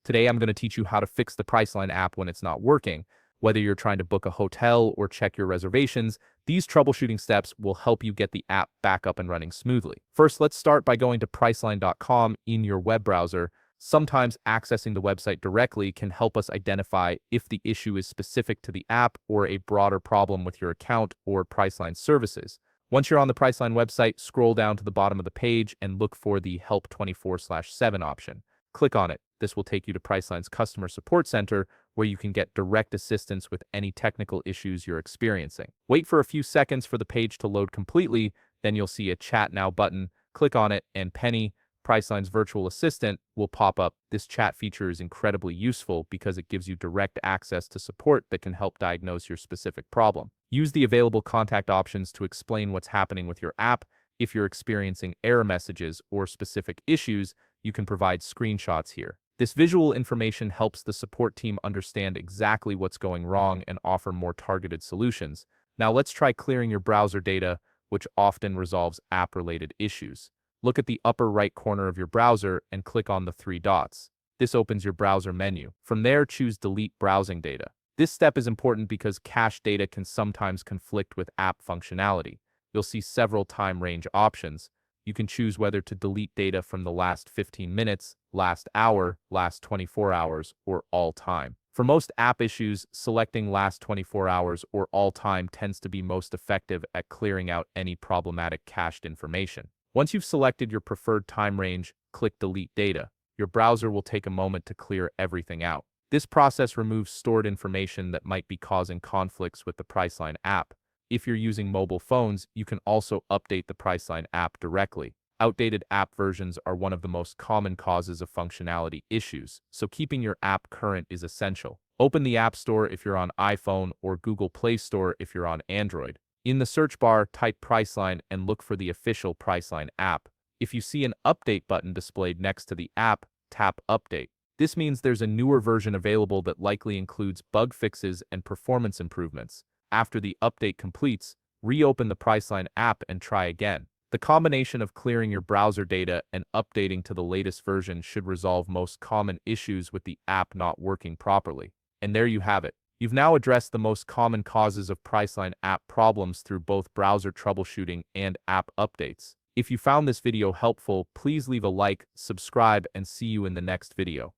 Today, I'm going to teach you how to fix the Priceline app when it's not working. Whether you're trying to book a hotel or check your reservations, these troubleshooting steps will help you get the app back up and running smoothly. First, let's start by going to Priceline.com in your web browser. Sometimes accessing the website directly can help us identify if the issue is specific to the app or a broader problem with your account or Priceline services. Once you're on the Priceline website, scroll down to the bottom of the page and look for the Help 24/7 option. Click on it. This will take you to Priceline's customer support center, where you can get direct assistance with any technical issues you're experiencing. Wait for a few seconds for the page to load completely, then you'll see a Chat Now button. Click on it, and Penny, Priceline's virtual assistant, will pop up. This chat feature is incredibly useful because it gives you direct access to support that can help diagnose your specific problem. Use the available contact options to explain what's happening with your app. If you're experiencing error messages or specific issues, you can provide screenshots here. This visual information helps the support team understand exactly what's going wrong and offer more targeted solutions. Now let's try clearing your browser data, which often resolves app-related issues. Look at the upper right corner of your browser and click on the three dots. This opens your browser menu. From there, choose Delete Browsing Data. This step is important because cached data can sometimes conflict with app functionality. You'll see several time range options. You can choose whether to delete data from the last 15 minutes, last hour, last 24 hours, or all time. For most app issues, selecting last 24 hours or all time tends to be most effective at clearing out any problematic cached information. Once you've selected your preferred time range, click Delete Data. Your browser will take a moment to clear everything out. This process removes stored information that might be causing conflicts with the Priceline app. If you're using mobile phones, you can also update the Priceline app directly. Outdated app versions are one of the most common causes of functionality issues, so keeping your app current is essential. Open the App Store if you're on iPhone or Google Play Store if you're on Android. In the search bar, type Priceline and look for the official Priceline app. If you see an Update button displayed next to the app, tap Update. This means there's a newer version available that likely includes bug fixes and performance improvements. After the update completes, reopen the Priceline app and try again. The combination of clearing your browser data and updating to the latest version should resolve most common issues with the app not working properly. And there you have it. You've now addressed the most common causes of Priceline app problems through both browser troubleshooting and app updates. If you found this video helpful, please leave a like, subscribe, and see you in the next video.